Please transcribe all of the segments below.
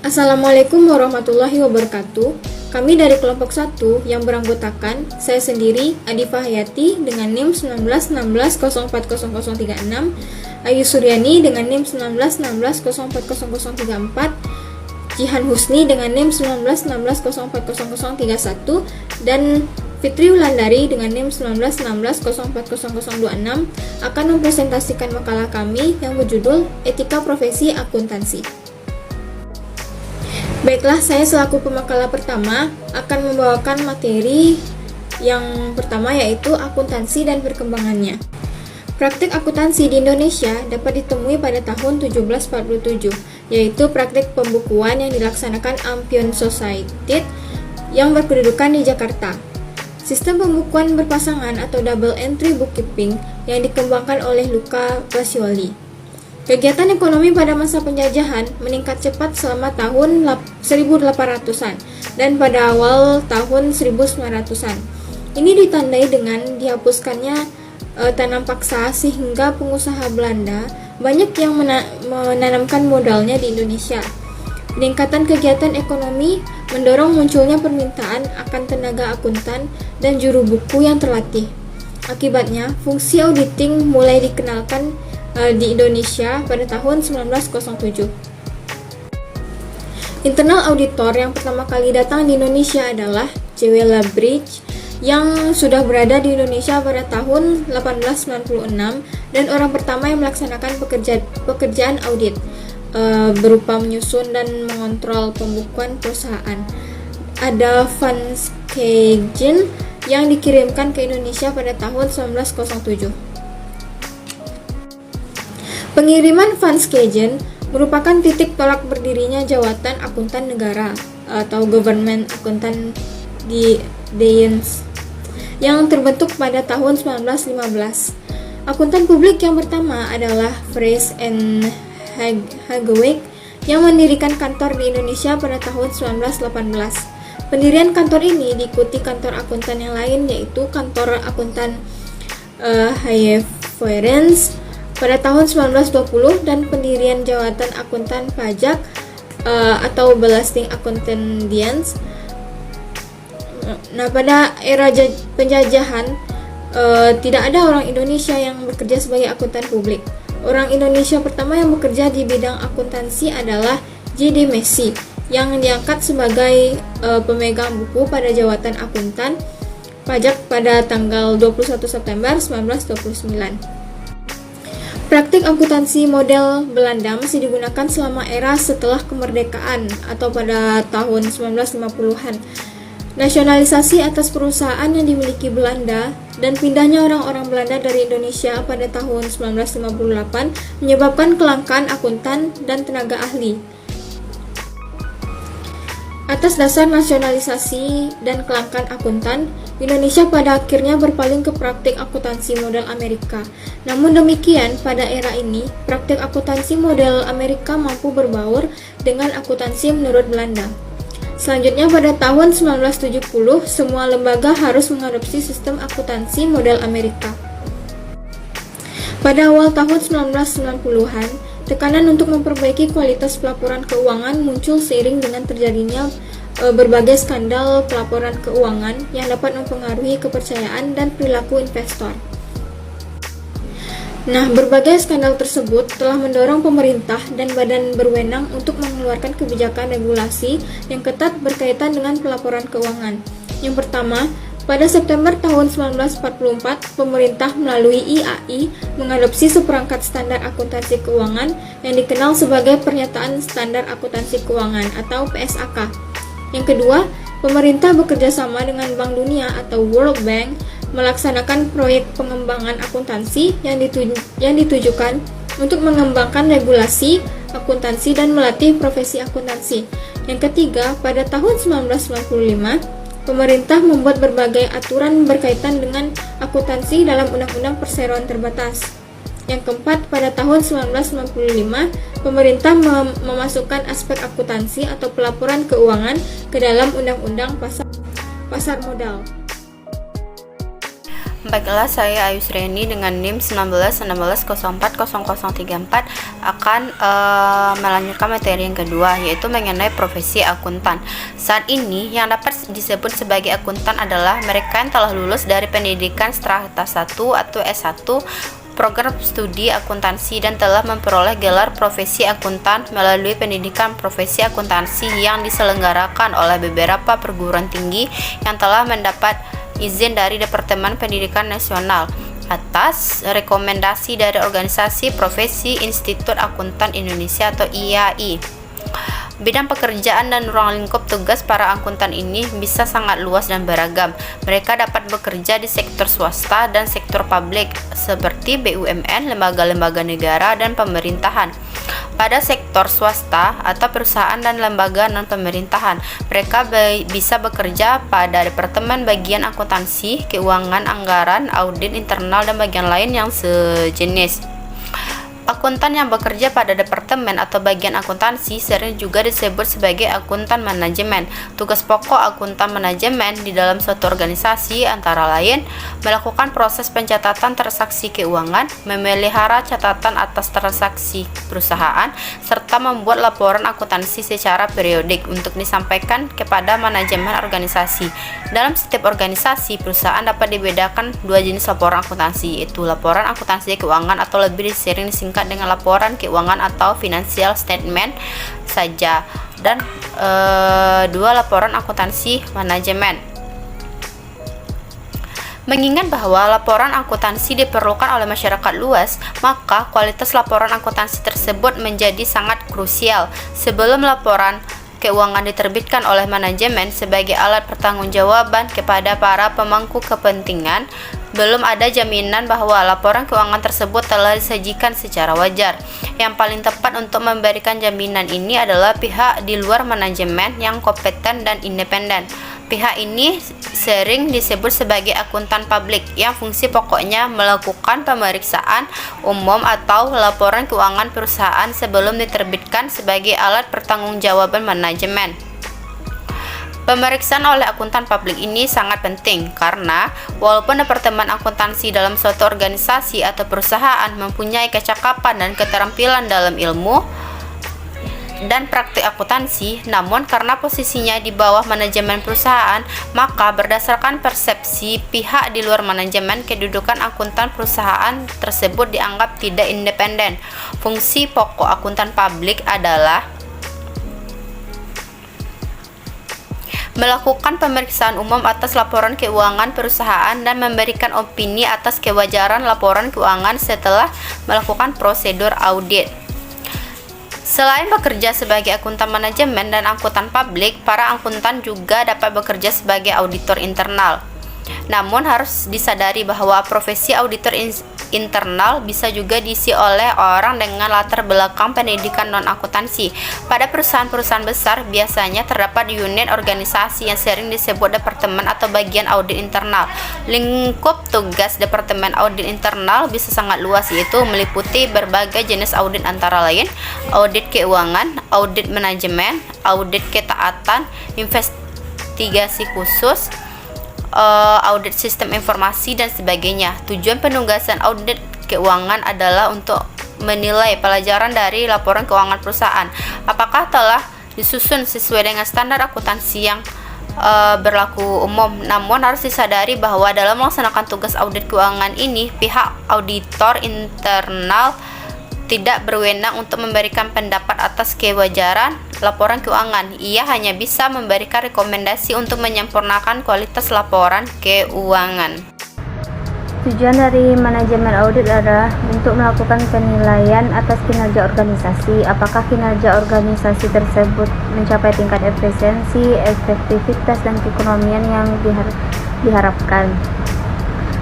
Assalamualaikum warahmatullahi wabarakatuh. Kami dari kelompok 1 yang beranggotakan saya sendiri, Adifah Hayati dengan NIM 1916040036, Ayu Suryani dengan NIM 1916040034, Jihan Husni dengan NIM 1916040031, dan Fitri Wulandari dengan NIM 1916040026 akan mempresentasikan makalah kami yang berjudul Etika Profesi Akuntansi. Baiklah, saya selaku pemakalah pertama akan membawakan materi yang pertama, yaitu akuntansi dan perkembangannya. Praktik akuntansi di Indonesia dapat ditemui pada tahun 1747, yaitu praktik pembukuan yang dilaksanakan Ampion Society yang berkedudukan di Jakarta. Sistem pembukuan berpasangan atau double entry bookkeeping yang dikembangkan oleh Luca Pacioli. Kegiatan ekonomi pada masa penjajahan meningkat cepat selama tahun 1800-an dan pada awal tahun 1900-an. Ini ditandai dengan dihapuskannya tanam paksa sehingga pengusaha Belanda banyak yang menanamkan modalnya di Indonesia. Peningkatan kegiatan ekonomi mendorong munculnya permintaan akan tenaga akuntan dan juru buku yang terlatih. Akibatnya, fungsi auditing mulai dikenalkan di Indonesia pada tahun 1907. Internal auditor yang pertama kali datang di Indonesia adalah J.W. Labridge yang sudah berada di Indonesia pada tahun 1896 dan orang pertama yang melaksanakan pekerjaan audit berupa menyusun dan mengontrol pembukuan perusahaan. Ada Van Schaigen yang dikirimkan ke Indonesia pada tahun 1907. Pengiriman Van Schaigen merupakan titik tolak berdirinya jawatan akuntan negara atau Government Accountant Dienst yang terbentuk pada tahun 1915. Akuntan publik yang pertama adalah Freese and Hageweg yang mendirikan kantor di Indonesia pada tahun 1918. Pendirian kantor ini diikuti kantor akuntan yang lain, yaitu kantor akuntan Hayeverens pada tahun 1920 dan pendirian jawatan akuntan pajak atau Belasting Accountant Dienst. Nah, pada era penjajahan tidak ada orang Indonesia yang bekerja sebagai akuntan publik. Orang Indonesia pertama yang bekerja di bidang akuntansi adalah J.D. Massey yang diangkat sebagai pemegang buku pada jawatan akuntan pajak pada tanggal 21 September 1929. Praktik akuntansi model Belanda masih digunakan selama era setelah kemerdekaan atau pada tahun 1950-an. Nasionalisasi atas perusahaan yang dimiliki Belanda dan pindahnya orang-orang Belanda dari Indonesia pada tahun 1958 menyebabkan kelangkaan akuntan dan tenaga ahli. Atas dasar nasionalisasi dan kelangkaan akuntan, Indonesia pada akhirnya berpaling ke praktik akuntansi model Amerika. Namun demikian, pada era ini, praktik akuntansi model Amerika mampu berbaur dengan akuntansi menurut Belanda. Selanjutnya, pada tahun 1970, semua lembaga harus mengadopsi sistem akuntansi model Amerika. Pada awal tahun 1990-an, tekanan untuk memperbaiki kualitas pelaporan keuangan muncul seiring dengan terjadinya berbagai skandal pelaporan keuangan yang dapat mempengaruhi kepercayaan dan perilaku investor. Nah, berbagai skandal tersebut telah mendorong pemerintah dan badan berwenang untuk mengeluarkan kebijakan regulasi yang ketat berkaitan dengan pelaporan keuangan. Yang pertama, pada September tahun 1944, pemerintah melalui IAI mengadopsi seperangkat standar akuntansi keuangan yang dikenal sebagai Pernyataan Standar Akuntansi Keuangan atau PSAK. Yang kedua, pemerintah bekerja sama dengan Bank Dunia atau World Bank melaksanakan proyek pengembangan akuntansi yang ditujukan untuk mengembangkan regulasi akuntansi dan melatih profesi akuntansi. Yang ketiga, pada tahun 1995, pemerintah membuat berbagai aturan berkaitan dengan akuntansi dalam Undang-Undang Perseroan Terbatas. Yang keempat, pada tahun 1995, pemerintah memasukkan aspek akuntansi atau pelaporan keuangan ke dalam Undang-Undang Pasar Modal. Baiklah, saya Ayusreni dengan NIM 1916040034 akan melanjutkan materi yang kedua, yaitu mengenai profesi akuntan. Saat ini yang dapat disebut sebagai akuntan adalah mereka yang telah lulus dari pendidikan strata 1 atau S1 program studi akuntansi dan telah memperoleh gelar profesi akuntan melalui pendidikan profesi akuntansi yang diselenggarakan oleh beberapa perguruan tinggi yang telah mendapat izin dari Departemen Pendidikan Nasional atas rekomendasi dari Organisasi Profesi Institut Akuntan Indonesia atau IAI. Bidang pekerjaan dan ruang lingkup tugas para akuntan ini bisa sangat luas dan beragam. Mereka dapat bekerja di sektor swasta dan sektor publik seperti BUMN, lembaga-lembaga negara, dan pemerintahan. Pada sektor swasta atau perusahaan dan lembaga non-pemerintahan, mereka bisa bekerja pada departemen bagian akuntansi, keuangan, anggaran, audit internal, dan bagian lain yang sejenis. Akuntan yang bekerja pada departemen atau bagian akuntansi sering juga disebut sebagai akuntan manajemen. Tugas pokok akuntan manajemen di dalam suatu organisasi antara lain melakukan proses pencatatan transaksi keuangan, memelihara catatan atas transaksi perusahaan, serta membuat laporan akuntansi secara periodik untuk disampaikan kepada manajemen organisasi. Dalam setiap organisasi, perusahaan dapat dibedakan dua jenis laporan akuntansi, yaitu laporan akuntansi keuangan atau lebih sering disingkat dengan laporan keuangan atau financial statement saja, dan dua laporan akuntansi manajemen. Mengingat bahwa laporan akuntansi diperlukan oleh masyarakat luas, maka kualitas laporan akuntansi tersebut menjadi sangat krusial. Sebelum laporan keuangan diterbitkan oleh manajemen sebagai alat pertanggungjawaban kepada para pemangku kepentingan, belum ada jaminan bahwa laporan keuangan tersebut telah disajikan secara wajar. Yang paling tepat untuk memberikan jaminan ini adalah pihak di luar manajemen yang kompeten dan independen. Pihak ini sering disebut sebagai akuntan publik yang fungsi pokoknya melakukan pemeriksaan umum atau laporan keuangan perusahaan sebelum diterbitkan sebagai alat pertanggungjawaban manajemen. Pemeriksaan oleh akuntan publik ini sangat penting karena walaupun departemen akuntansi dalam suatu organisasi atau perusahaan mempunyai kecakapan dan keterampilan dalam ilmu dan praktik akuntansi, namun karena posisinya di bawah manajemen perusahaan, maka berdasarkan persepsi pihak di luar manajemen, kedudukan akuntan perusahaan tersebut dianggap tidak independen. Fungsi pokok akuntan publik adalah melakukan pemeriksaan umum atas laporan keuangan perusahaan dan memberikan opini atas kewajaran laporan keuangan setelah melakukan prosedur audit. Selain bekerja sebagai akuntan manajemen dan akuntan publik, para akuntan juga dapat bekerja sebagai auditor internal. Namun harus disadari bahwa profesi auditor internal bisa juga diisi oleh orang dengan latar belakang pendidikan non-akuntansi. Pada perusahaan-perusahaan besar, biasanya terdapat unit organisasi yang sering disebut departemen atau bagian audit internal. Lingkup tugas departemen audit internal bisa sangat luas, yaitu meliputi berbagai jenis audit antara lain audit keuangan, audit manajemen, audit ketaatan, investigasi khusus, audit sistem informasi, dan sebagainya. Tujuan penugasan audit keuangan adalah untuk menilai pelajaran dari laporan keuangan perusahaan, apakah telah disusun sesuai dengan standar akuntansi yang berlaku umum. Namun harus disadari bahwa dalam melaksanakan tugas audit keuangan ini, pihak auditor internal tidak berwenang untuk memberikan pendapat atas kewajaran laporan keuangan. Ia hanya bisa memberikan rekomendasi untuk menyempurnakan kualitas laporan keuangan. Tujuan dari manajemen audit adalah untuk melakukan penilaian atas kinerja organisasi, apakah kinerja organisasi tersebut mencapai tingkat efisiensi, efektivitas, dan keekonomian yang diharapkan.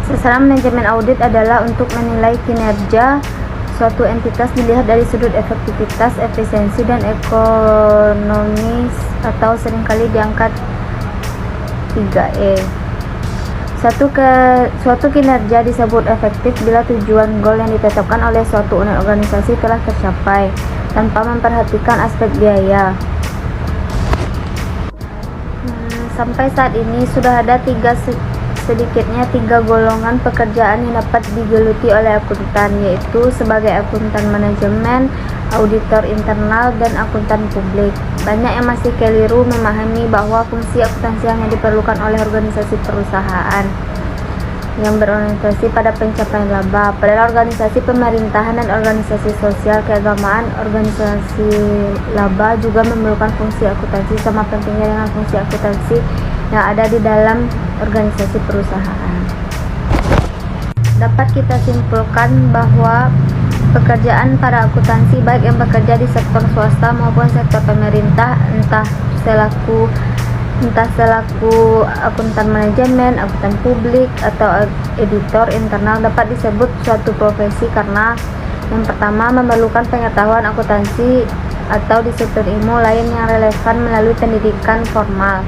Sasaran manajemen audit adalah untuk menilai kinerja suatu entitas dilihat dari sudut efektivitas, efisiensi, dan ekonomis, atau seringkali diangkat 3E. Suatu kinerja disebut efektif bila tujuan goal yang ditetapkan oleh suatu unit organisasi telah tercapai tanpa memperhatikan aspek biaya. Sampai saat ini sudah ada sedikitnya tiga golongan pekerjaan yang dapat digeluti oleh akuntan, yaitu sebagai akuntan manajemen, auditor internal, dan akuntan publik. Banyak yang masih keliru memahami bahwa fungsi akuntansi hanya diperlukan oleh organisasi perusahaan yang berorientasi pada pencapaian laba. Padahal organisasi pemerintahan dan organisasi sosial keagamaan, organisasi laba juga memerlukan fungsi akuntansi sama pentingnya dengan fungsi akuntansi yang ada di dalam organisasi perusahaan. Dapat kita simpulkan bahwa pekerjaan para akuntansi, baik yang bekerja di sektor swasta maupun sektor pemerintah, entah selaku akuntan manajemen, akuntan publik, atau editor internal, dapat disebut suatu profesi karena yang pertama memerlukan pengetahuan akuntansi atau disiplin ilmu lain yang relevan melalui pendidikan formal.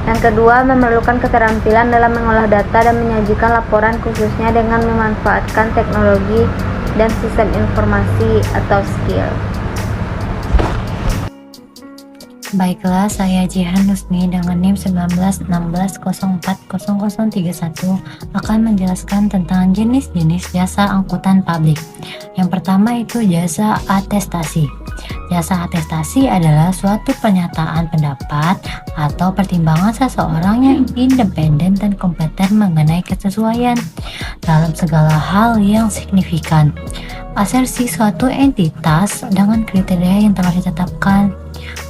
Yang kedua, memerlukan keterampilan dalam mengolah data dan menyajikan laporan, khususnya dengan memanfaatkan teknologi dan sistem informasi atau skill. Baiklah, saya Jihan Nusmi dengan NIM 1916040031 akan menjelaskan tentang jenis-jenis jasa angkutan publik. Yang pertama itu jasa atestasi. Jasa atestasi adalah suatu pernyataan pendapat atau pertimbangan seseorang yang independen dan kompeten mengenai kesesuaian dalam segala hal yang signifikan. Asersi suatu entitas dengan kriteria yang telah ditetapkan.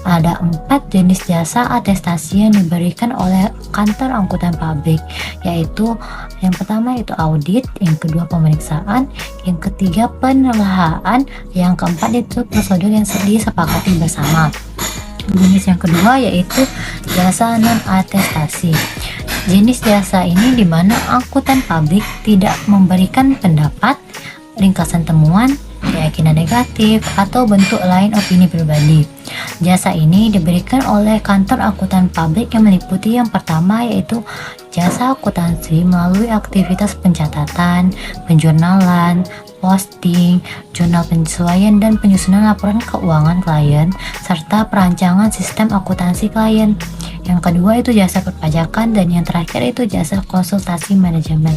Ada 4 jenis jasa atestasi yang diberikan oleh kantor angkutan publik, yaitu yang pertama itu audit, yang kedua pemeriksaan, yang ketiga penelahan, yang keempat itu prosedur yang disepakati bersama. Jenis yang kedua yaitu jasa non atestasi. Jenis jasa ini di mana angkutan publik tidak memberikan pendapat, ringkasan temuan, keyakinan negatif, atau bentuk lain opini pribadi. Jasa ini diberikan oleh kantor akuntan publik yang meliputi yang pertama yaitu jasa akuntansi melalui aktivitas pencatatan, penjurnalan, posting, jurnal penyesuaian dan penyusunan laporan keuangan klien, serta perancangan sistem akuntansi klien. Yang kedua itu jasa perpajakan, dan yang terakhir itu jasa konsultasi manajemen.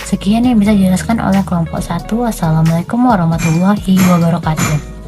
Sekian yang bisa dijelaskan oleh kelompok 1. Wassalamualaikum warahmatullahi wabarakatuh.